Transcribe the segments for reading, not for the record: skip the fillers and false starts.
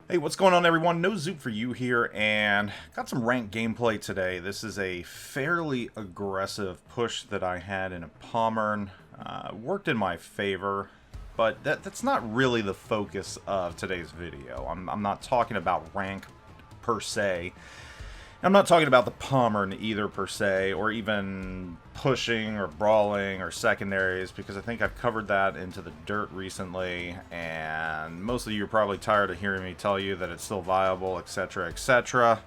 Hey, what's going on, everyone? NoZoupForYou here, and got some ranked gameplay today. This is a fairly aggressive push that I had in a Pommern. Worked in my favor, but that's not really the focus of today's video. I'm not talking about rank per se. I'm not talking about the Pommern either per se, or even pushing or brawling or secondaries, because I think I've covered that into the dirt recently, and most of you are probably tired of hearing me tell you that it's still viable, etc., etc.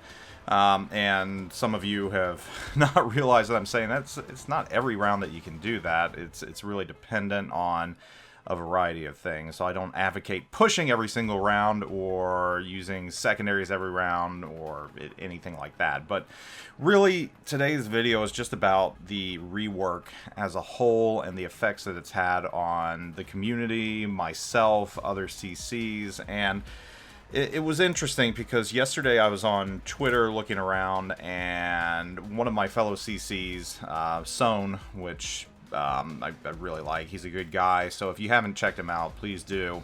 And some of you have not realized that I'm saying it's not every round that you can do that. It's really dependent on a variety of things. So I don't advocate pushing every single round or using secondaries every round or anything like that. But really, today's video is just about the rework as a whole and the effects that it's had on the community, myself, other CCs, and it was interesting because yesterday I was on Twitter looking around, and one of my fellow CCs, Sohn, which I really like. He's a good guy, so if you haven't checked him out, please do.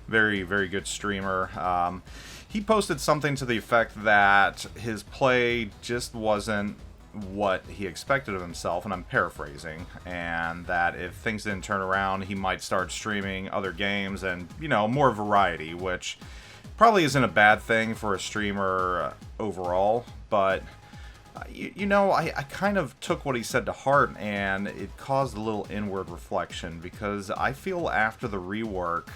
Very, very good streamer. He posted something to the effect that his play just wasn't what he expected of himself, and I'm paraphrasing, and that if things didn't turn around, he might start streaming other games and, you know, more variety, which probably isn't a bad thing for a streamer overall, but you know, I kind of took what he said to heart, and it caused a little inward reflection, because I feel after the rework,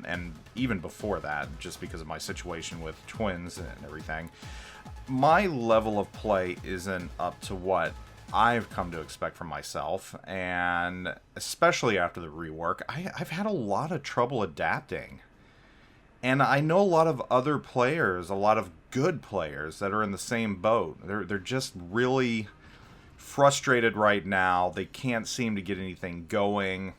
and even before that, just because of my situation with twins and everything, my level of play isn't up to what I've come to expect from myself, and especially after the rework, I've had a lot of trouble adapting. And I know a lot of other players, a lot of good players that are in the same boat. They're just really frustrated right now. They can't seem to get anything going.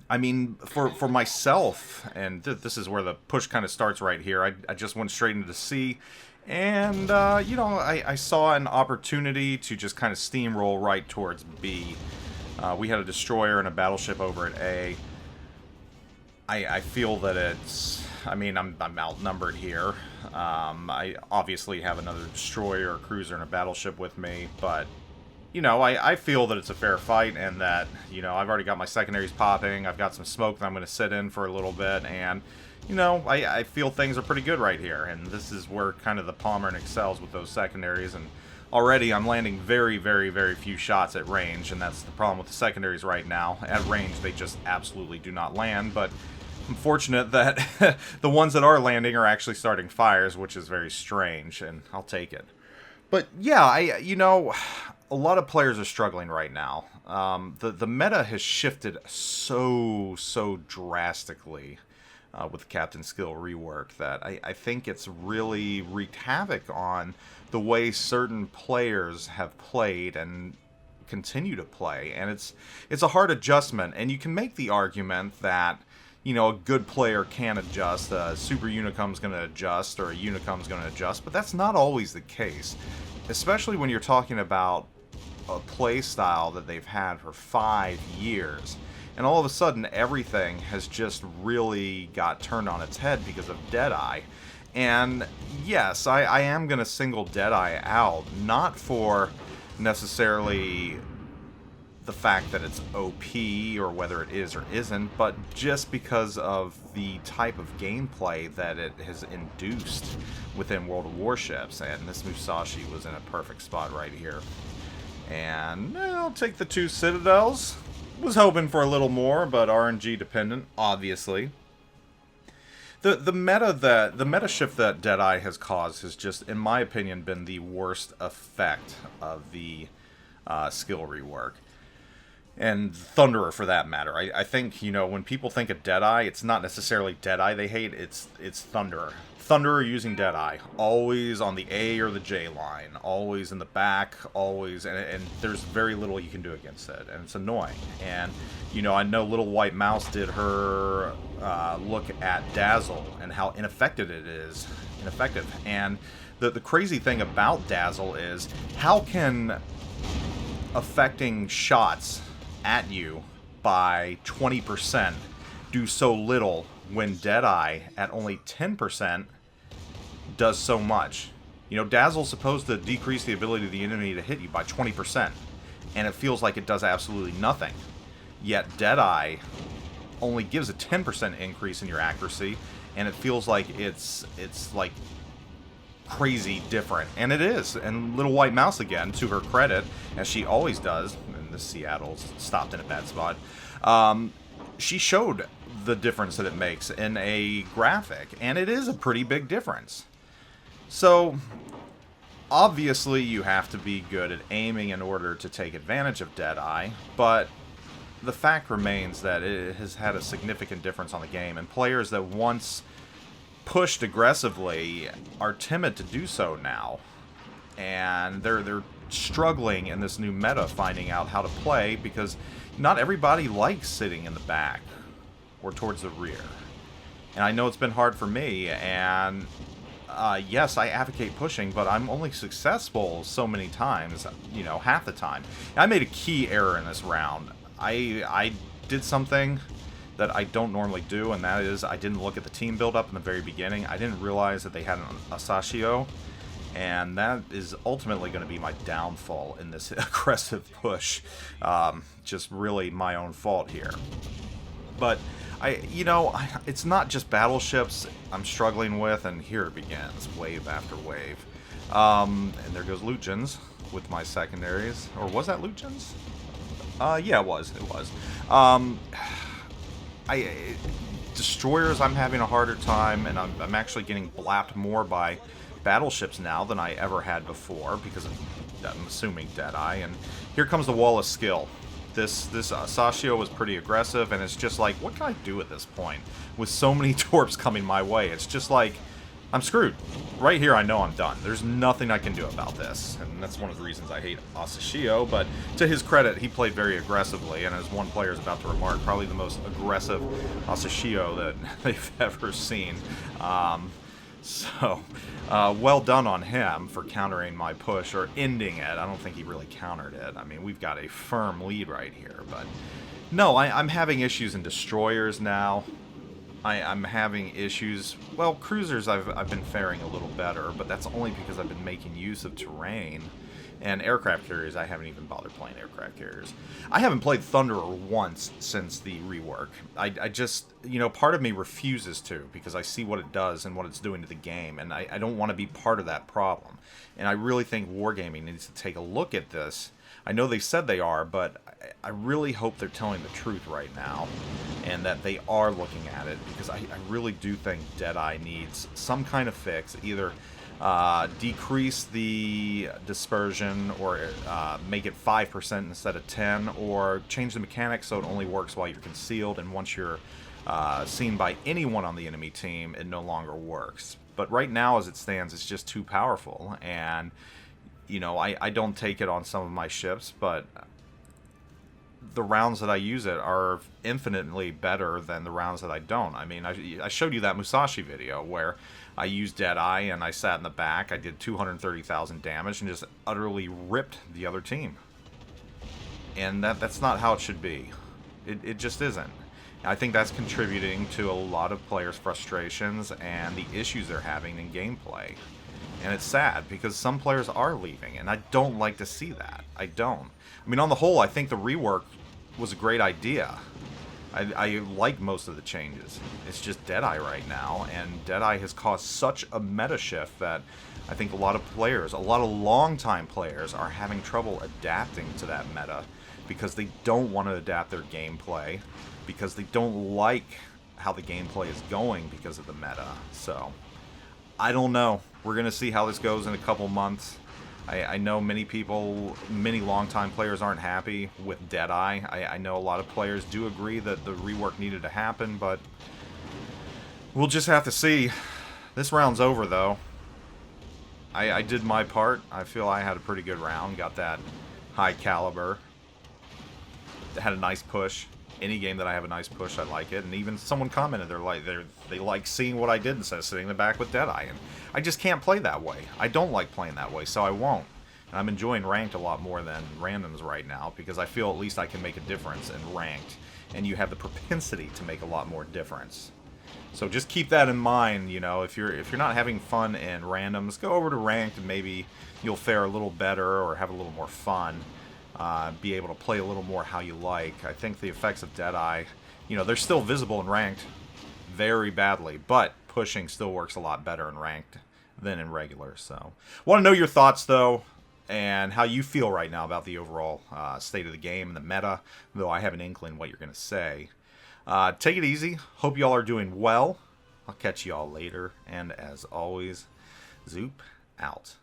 I mean, for myself, and this is where the push kind of starts right here. I just went straight into C, and, you know, I saw an opportunity to just kind of steamroll right towards B. We had a destroyer and a battleship over at A. I feel that it's... I mean, I'm outnumbered here. I obviously have another destroyer, a cruiser, and a battleship with me, but, you know, I feel that it's a fair fight, and that, you know, I've already got my secondaries popping, I've got some smoke that I'm going to sit in for a little bit, and, you know, I feel things are pretty good right here, and this is where kind of the Pommern excels with those secondaries, and already I'm landing very, very, very few shots at range, and that's the problem with the secondaries right now. At range, they just absolutely do not land, but I'm fortunate that the ones that are landing are actually starting fires, which is very strange, and I'll take it. But yeah, you know, a lot of players are struggling right now. The meta has shifted so drastically with the Captain Skill rework that I think it's really wreaked havoc on the way certain players have played and continue to play, and it's a hard adjustment. And you can make the argument that, you know, a good player can adjust, a Super Unicum's going to adjust, or a Unicum's going to adjust, but that's not always the case, especially when you're talking about a play style that they've had for 5 years, and all of a sudden everything has just really got turned on its head because of Deadeye. And yes, I am going to single Deadeye out, not for necessarily the fact that it's OP or whether it is or isn't, but just because of the type of gameplay that it has induced within World of Warships, and this Musashi was in a perfect spot right here. And I'll take the 2 Citadels. Was hoping for a little more, but RNG dependent, obviously. The meta shift that Deadeye has caused has just, in my opinion, been the worst effect of the skill rework. And Thunderer, for that matter. I think, you know, when people think of Deadeye, it's not necessarily Deadeye they hate, it's Thunderer. Thunderer using Deadeye, always on the A or the J line, always in the back, always, and there's very little you can do against it, and it's annoying. And, you know, I know Little White Mouse did her look at Dazzle and how ineffective it is. And the crazy thing about Dazzle is, how can affecting shots at you by 20% do so little when Deadeye at only 10% does so much. You know, Dazzle's supposed to decrease the ability of the enemy to hit you by 20%, and it feels like it does absolutely nothing. Yet Deadeye only gives a 10% increase in your accuracy, and it feels like it's like crazy different. And it is. And Little White Mouse, again, to her credit, as she always does, and the Seattle's stopped in a bad spot, she showed the difference that it makes in a graphic, and it is a pretty big difference. So, obviously you have to be good at aiming in order to take advantage of Deadeye, but the fact remains that it has had a significant difference on the game, and players that once pushed aggressively are timid to do so now, and they're struggling in this new meta finding out how to play, because not everybody likes sitting in the back or towards the rear. And I know it's been hard for me, and yes, I advocate pushing, but I'm only successful so many times, you know, half the time. I made a key error in this round. I did something that I don't normally do, and that is I didn't look at the team build-up in the very beginning. I didn't realize that they had an Asashio, and that is ultimately going to be my downfall in this aggressive push. Just really my own fault here. But it's not just battleships I'm struggling with, and here it begins, wave after wave. And there goes Luchins with my secondaries. Or was that Luchins? Yeah, it was. Destroyers, I'm having a harder time, and I'm actually getting blapped more by battleships now than I ever had before, because I'm assuming Deadeye. And here comes the wall of skill. This Sashio was pretty aggressive, and it's just like, what can I do at this point? With so many torps coming my way, it's just like, I'm screwed. Right here, I know I'm done. There's nothing I can do about this, and that's one of the reasons I hate Asashio, but to his credit, he played very aggressively, and as one player is about to remark, probably the most aggressive Asashio that they've ever seen. Well done on him for countering my push, or ending it. I don't think he really countered it. I mean, we've got a firm lead right here, but no, I'm having issues in destroyers now. I'm having issues. Well, cruisers I've been faring a little better, but that's only because I've been making use of terrain. And aircraft carriers, I haven't even bothered playing aircraft carriers. I haven't played Thunderer once since the rework. I just, part of me refuses to, because I see what it does and what it's doing to the game, and I don't want to be part of that problem. And I really think Wargaming needs to take a look at this. I know they said they are, but I really hope they're telling the truth right now, and that they are looking at it, because I really do think Deadeye needs some kind of fix, either decrease the dispersion, or make it 5% instead of 10, or change the mechanics so it only works while you're concealed, and once you're seen by anyone on the enemy team, it no longer works. But right now, as it stands, it's just too powerful, and I don't take it on some of my ships, but the rounds that I use it are infinitely better than the rounds that I don't. I mean, I showed you that Musashi video where I used Deadeye and I sat in the back. I did 230,000 damage and just utterly ripped the other team. And that's not how it should be. It just isn't. I think that's contributing to a lot of players' frustrations and the issues they're having in gameplay. And it's sad, because some players are leaving, and I don't like to see that. I don't. I mean, on the whole, I think the rework was a great idea. I like most of the changes. It's just Deadeye right now, and Deadeye has caused such a meta shift that I think a lot of players, a lot of long-time players, are having trouble adapting to that meta, because they don't want to adapt their gameplay, because they don't like how the gameplay is going because of the meta. So, I don't know. We're going to see how this goes in a couple months. I know many longtime players aren't happy with Deadeye. I know a lot of players do agree that the rework needed to happen, but we'll just have to see. This round's over, though. I did my part. I feel I had a pretty good round. Got that high caliber. Had a nice push. Any game that I have a nice push, I like it. And even someone commented they like seeing what I did instead of sitting in the back with Deadeye. And I just can't play that way. I don't like playing that way, so I won't. And I'm enjoying ranked a lot more than randoms right now, because I feel at least I can make a difference in ranked. And you have the propensity to make a lot more difference. So just keep that in mind, you know, if you're not having fun in randoms, go over to ranked and maybe you'll fare a little better or have a little more fun. Be able to play a little more how you like. I think the effects of Deadeye, you know, they're still visible in ranked very badly, but pushing still works a lot better in ranked than in regular. So, want to know your thoughts though, and how you feel right now about the overall state of the game and the meta, though I have an inkling what you're going to say. Take it easy. Hope y'all are doing well. I'll catch y'all later, and as always, Zoop out.